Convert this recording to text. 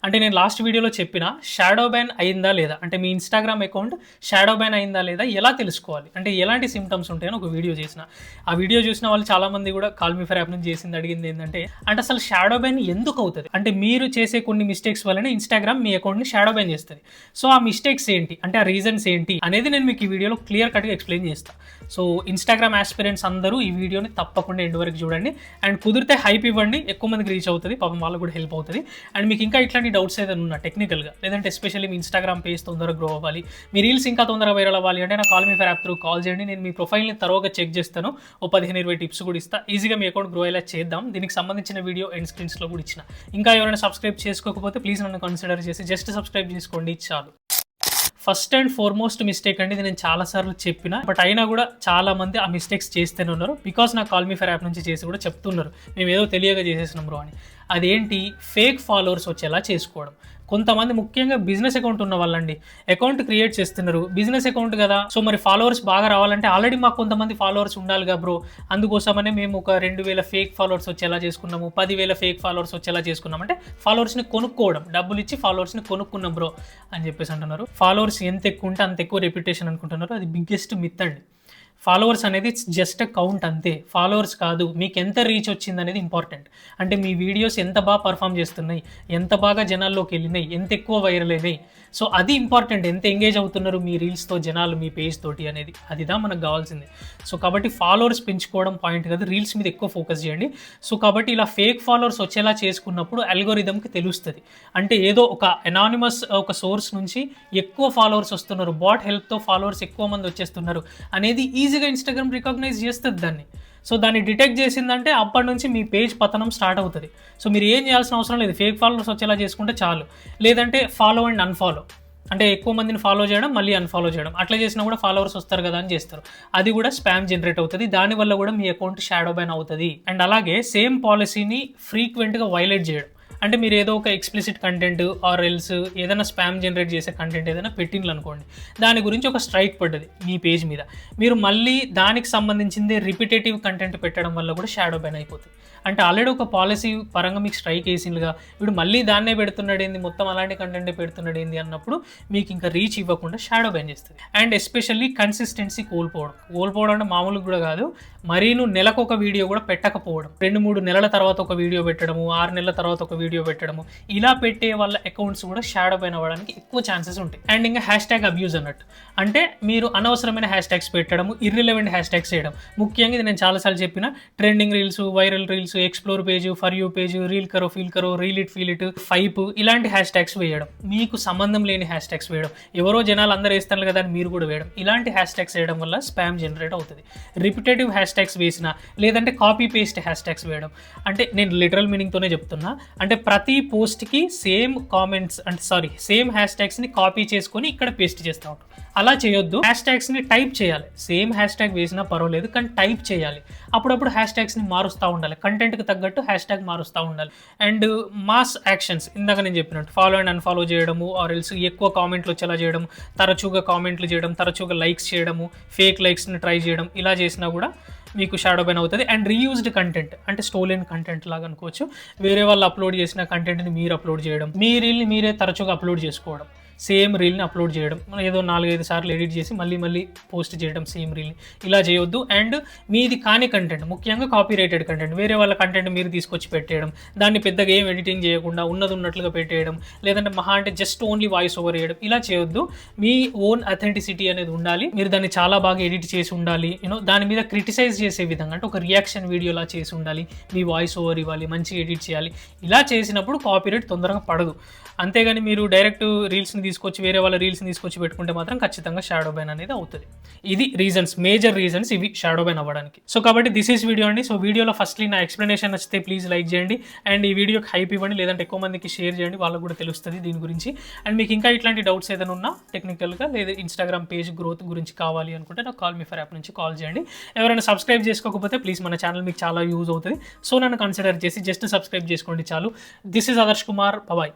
అంటే నేను లాస్ట్ వీడియోలో చెప్పిన షాడో బ్యాన్ అయిందా లేదా, అంటే మీ ఇన్‌స్టాగ్రామ్ అకౌంట్ షాడో బ్యాన్ అయిందా లేదా ఎలా తెలుసుకోవాలి, అంటే ఎలాంటి సింప్టమ్స్ ఉంటాయని ఒక వీడియో చేసిన. ఆ వీడియో చూసిన వాళ్ళు చాలామంది కూడా కాల్ మీ ఫర్ యాప్ నుంచి అడిగింది ఏంటంటే, అంటే అసలు షాడో బ్యాన్ ఎందుకు అవుతుంది, అంటే మీరు చేసే కొన్ని మిస్టేక్స్ వల్లనే ఇన్‌స్టాగ్రామ్ మీ అకౌంట్‌ని షాడో బ్యాన్ చేస్తుంది. సో ఆ మిస్టేక్స్ ఏంటి, అంటే ఆ రీజన్స్ ఏంటి అనేది నేను మీకు ఈ వీడియోలో క్లియర్ కట్గా ఎక్స్ప్లెయిన్ చేస్తాను. సో ఇన్‌స్టాగ్రామ్ ఆస్పిరెంట్స్ అందరూ ఈ వీడియోని తప్పకుండా ఎండ్ వరకు చూడండి. అండ్ కుదిరితే హైప్ ఇవ్వండి, ఎక్కువ మందికి రీచ్ అవుతుంది, పాపం వాళ్ళకు కూడా హెల్ప్ అవుతుంది. అండ్ మీకు ఇంకా ఇట్లాంటి డౌట్స్ ఏదైనా ఉన్నా టెక్నికల్గా, లేదంటే ఎస్పెషల్లీ మీ ఇన్‌స్టాగ్రామ్ పేజ్ తొందరగా గ్రో అవ్వాలి, మీ రీల్స్ ఇంకా తొందరగా వైరల్ అవ్వాలి అంటే నా call me for app through call చేయండి. నేను మీ ప్రొఫైల్ని తరోగా చెక్ చేస్తాను, ఓ 15-20 టిప్స్ కూడా ఇస్తాను. ఈజీగా మీ అకౌంట్ గ్రో అయ్యేలా చేద్దాం. దీనికి సంబంధించిన వీడియో ఎండ్ స్క్రీన్స్లో కూడా ఇచ్చిన. ఇంకా ఎవరైనా సబ్స్క్రైబ్ చేసుకోకపోతే ప్లీజ్ నన్ను కన్సిడర్ చేసి జస్ట్ సబ్స్క్రైబ్ చేసుకోండి, చాలు. ఫస్ట్ అండ్ ఫార్మోస్ట్ మిస్టేక్ అండి, ఇది నేను చాలాసార్లు చెప్పిన, బట్ అయినా కూడా చాలా మంది ఆ మిస్టేక్స్ చేస్తూనే ఉన్నారు. బికాస్ నా కాల్ మీ ఫర్ యాప్ నుంచి చేసి కూడా చెప్తున్నారు, మేము ఏదో తెలియక చేసేసినాం బ్రో అని. అదేంటి, ఫేక్ ఫాలోవర్స్ వచ్చేలా చేసుకోవడం. కొంతమంది ముఖ్యంగా బిజినెస్ అకౌంట్ ఉన్న వాళ్ళండి అకౌంట్ క్రియేట్ చేస్తున్నారు, బిజినెస్ అకౌంట్ కదా, సో మరి ఫాలోవర్స్ బాగా రావాలంటే ఆల్రెడీ మాకు కొంతమంది ఫాలోవర్స్ ఉండాలిగా బ్రో, అందుకోసమనే మేము ఒక 2000 ఫేక్ ఫాలోవర్స్ వచ్చేలా చేసుకున్నాము, 10,000 ఫేక్ ఫాలోవర్స్ వచ్చేలా చేసుకున్నాం. అంటే ఫాలోవర్స్ని కొనుక్కోవడం, డబ్బులు ఇచ్చి ఫాలోవర్స్ని కొనుక్కున్నాం బ్రో అని చెప్పేసి అంటున్నారు. ఫాలోవర్స్ ఎంత ఎక్కువ ఉంటే అంత ఎక్కువ రెప్యుటేషన్ అనుకుంటున్నారు. అది బిగ్గెస్ట్ మిత్ అండి. ఫాలోవర్స్ అనేది ఇట్స్ జస్ట్ అ కౌంట్ అంతే, ఫాలోవర్స్ కాదు. మీకు ఎంత రీచ్ వచ్చింది అనేది ఇంపార్టెంట్. అంటే మీ వీడియోస్ ఎంత బాగా పర్ఫామ్ చేస్తున్నాయి, ఎంత బాగా జనాల్లోకి వెళ్ళినాయి, ఎంత ఎక్కువ వైరల్ అయినాయి, సో అది ఇంపార్టెంట్. ఎంత ఎంగేజ్ అవుతున్నారు మీ రీల్స్తో జనాలు మీ పేజ్ తోటి అనేది, అదిదా మనకు కావాల్సింది. సో కాబట్టి ఫాలోవర్స్ పెంచుకోవడం పాయింట్ కాదు, రీల్స్ మీద ఎక్కువ ఫోకస్ చేయండి. సో కాబట్టి ఇలా ఫేక్ ఫాలోవర్స్ వచ్చేలా చేసుకున్నప్పుడు అల్గోరిథంకి తెలుస్తుంది, అంటే ఏదో ఒక అనానిమస్ ఒక సోర్స్ నుంచి ఎక్కువ ఫాలోవర్స్ వస్తున్నారు, బాట్ హెల్ప్తో ఫాలోవర్స్ ఎక్కువ మంది వచ్చేస్తున్నారు అనేది ఈజీగా ఇన్స్టాగ్రామ్ రికగ్నైజ్ చేస్తుంది దాన్ని. సో దాన్ని డిటెక్ట్ చేసిందంటే అప్పటి నుంచి మీ పేజ్ పతనం స్టార్ట్ అవుతుంది. సో మీరు ఏం చేయాల్సిన అవసరం లేదు, ఫేక్ ఫాలోవర్స్ వచ్చేలా చేసుకుంటే చాలు. లేదంటే ఫాలో అండ్ అన్ఫాలో, అంటే ఎక్కువ మందిని ఫాలో చేయడం మళ్ళీ అన్ఫాలో చేయడం, అట్లా చేసినా కూడా ఫాలోవర్స్ వస్తారు కదా అని చేస్తారు. అది కూడా స్పామ్ జనరేట్ అవుతుంది, దానివల్ల కూడా మీ అకౌంట్ షాడో బ్యాన్ అవుతుంది. అండ్ అలాగే సేమ్ పాలసీని ఫ్రీక్వెంట్గా వైలేట్ చేయడం, అంటే మీరు ఏదో ఒక ఎక్స్ప్లిసిట్ కంటెంట్ ఆర్ ఎల్స్ ఏదైనా స్పామ్ జనరేట్ చేసే కంటెంట్ ఏదైనా పెట్టిండ్లు అనుకోండి, దాని గురించి ఒక స్ట్రైక్ పడ్డది మీ పేజ్ మీద, మీరు మళ్ళీ దానికి సంబంధించింది రిపిటేటివ్ కంటెంట్ పెట్టడం వల్ల కూడా షాడో బ్యాన్ అయిపోతుంది. అంటే ఆల్రెడీ ఒక పాలసీ పరంగా మీకు స్ట్రైక్ వేసిందిగా, వీడు మళ్ళీ దాన్నే పెడుతున్నాడు ఏంది, మొత్తం అలాంటి కంటెంటే పెడుతున్నాడు ఏంది అన్నప్పుడు మీకు ఇంకా రీచ్ ఇవ్వకుండా షాడో బ్యాన్ చేస్తుంది. అండ్ ఎస్పెషల్లీ కన్సిస్టెన్సీ కోల్పోవడం అంటే మామూలుగా కూడా కాదు, మరీను నెలకు ఒక వీడియో కూడా పెట్టకపోవడం, 2-3 నెలల తర్వాత ఒక వీడియో పెట్టడము, 6 నెలల తర్వాత ఒక వీడియో పెట్టడము, ఇలా పెట్టే వాళ్ళ అకౌంట్స్ కూడా షాడో బ్యాన్ అవ్వడానికి ఎక్కువ ఛాన్సెస్ ఉంటాయి. అండ్ ఇంకా హ్యాష్-ట్యాగ్ అబ్యూజ్ అన్నట్టు, అంటే మీరు అనవసరమైన హ్యాష్-ట్యాగ్స్ పెట్టడము, ఇర్రిలెవెంట్ హ్యాష్-ట్యాగ్స్ చేయడం. ముఖ్యంగా ఇది నేను చాలాసార్లు చెప్పిన, trending reels, viral reels, explore page, for you page, reel కరో, ఫీల్ కరో, reel it, feel it, five, ఇలాంటి హ్యాష్-ట్యాగ్స్ వేయడం, మీకు సంబంధం లేని హ్యాష్-ట్యాగ్స్ వేయడం, ఎవరో జనాలు అందరూ వేస్తారు కదా అని మీరు కూడా వేయడం, ఇలాంటి హ్యాష్-ట్యాగ్స్ వేయడం వల్ల స్పామ్ జనరేట్ అవుతుంది. రిపిటేటివ్ హ్యాష్-ట్యాగ్స్ వేసిన, లేదంటే కాపీ పేస్ట్ హ్యాష్-ట్యాగ్స్ వేయడం, అంటే నేను లిటరల్ మీనింగ్తోనే చెప్తున్నా, అంటే ప్రతి పోస్ట్కి సేమ్ కామెంట్స్, అంటే సేమ్ హ్యాష్-ట్యాగ్స్ని కాపీ చేసుకొని ఇక్కడ పేస్ట్ చేస్తూ ఉంటాం. అలా చేయొద్దు, హ్యాష్-ట్యాగ్స్ని టైప్ చేయాలి. సేమ్ హ్యాష్-ట్యాగ్ వేసినా పర్వాలేదు, కానీ టైప్ చేయాలి. అప్పుడప్పుడు హ్యాష్-ట్యాగ్స్ని మారుస్తూ ఉండాలి, కంటెంట్కి తగ్గట్టు హ్యాష్-ట్యాగ్ మారుస్తూ ఉండాలి. అండ్ మాస్ యాక్షన్స్, ఇందాక నేను చెప్పినట్టు ఫాలో అండ్ అన్ఫాలో చేయడము, ఆర్ ఎల్స్ ఎక్కువ కామెంట్లు వచ్చేలా చేయడం, తరచుగా కామెంట్లు చేయడం, తరచుగా లైక్స్ చేయడము, ఫేక్ లైక్స్ని ట్రై చేయడం, ఇలా చేసినా కూడా మీకు షాడో బ్యాన్ అవుతుంది. అండ్ రీయూజ్డ్ కంటెంట్, అంటే స్టోలెన్ కంటెంట్ లాగా అనుకోవచ్చు, వేరే వాళ్ళు అప్లోడ్ చేసిన కంటెంట్ని మీరు అప్లోడ్ చేయడం, మీ రీల్ని మీరే తరచుగా అప్లోడ్ చేసుకోవడం, సేమ్ రీల్ని అప్లోడ్ చేయడం, ఏదో 4-5 సార్లు ఎడిట్ చేసి మళ్ళీ పోస్ట్ చేయడం సేమ్ రీల్ని, ఇలా చేయొద్దు. అండ్ మీది కాని కంటెంట్, ముఖ్యంగా కాపీరైటెడ్ కంటెంట్, వేరే వాళ్ళ కంటెంట్ మీరు తీసుకొచ్చి పెట్టేయడం, దాన్ని పెద్దగా ఏం ఎడిటింగ్ చేయకుండా ఉన్నది ఉన్నట్లుగా పెట్టేయడం, లేదంటే మహా అంటే జస్ట్ ఓన్లీ వాయిస్ ఓవర్ వేయడం, ఇలా చేయొద్దు. మీ ఓన్ అథెంటిసిటీ అనేది ఉండాలి, మీరు దాన్ని చాలా బాగా ఎడిట్ చేసి ఉండాలి, దాని మీద క్రిటిసైజ్ చేసే విధంగా, అంటే ఒక రియాక్షన్ వీడియోలా చేసి ఉండాలి, మీ వాయిస్ ఓవర్ ఇవ్వాలి, మంచిగా ఎడిట్ చేయాలి. ఇలా చేసినప్పుడు కాపీరైట్ తొందరగా పడదు. అంతేగాని మీరు డైరెక్ట్ రీల్స్ని తీసుకొచ్చి వేరే వాళ్ళ రీల్స్ని తీసుకొచ్చి పెట్టుకుంటే మాత్రం ఖచ్చితంగా షాడో బ్యాన్ అనేది అవుతుంది. ఇది రీజన్స్, మేజర్ రీజన్స్ ఇవి షాడో బ్యాన్ అవ్వడానికి. సో కాబట్టి దిస్ ఈస్ వీడియో అండి. సో వీడియోలో ఫస్ట్లీ నా ఎక్స్ప్లెనేషన్ నచ్చితే ప్లీజ్ లైక్ చేయండి, అండ్ ఈ వీడియోకి హైప్ ఇవ్వండి, లేదంటే ఎక్కువ మందికి షేర్ చేయండి, వాళ్ళకు కూడా తెలుస్తుంది దీని గురించి. అండ్ మీకు ఇంకా ఇట్లాంటి డౌట్స్ ఏదైనా ఉన్నా టెక్నికల్గా లేదా ఇన్స్టాగ్రామ్ పేజ్ గ్రోత్ గురించి కావాలి అనుకుంటే నాకు కాల్ మీ ఫర్ యాప్ నుంచి కాల్ చేయండి. ఎవరైనా సబ్స్క్రైబ్ చేసుకోకపోతే ప్లీజ్, మన ఛానల్ మీకు చాలా యూజ్ అవుతుంది. సో నన్ను కన్సిడర్ చేసి జస్ట్ సబ్స్క్రైబ్ చేసుకోండి చాలు. This is Adarsh Kumar, bye.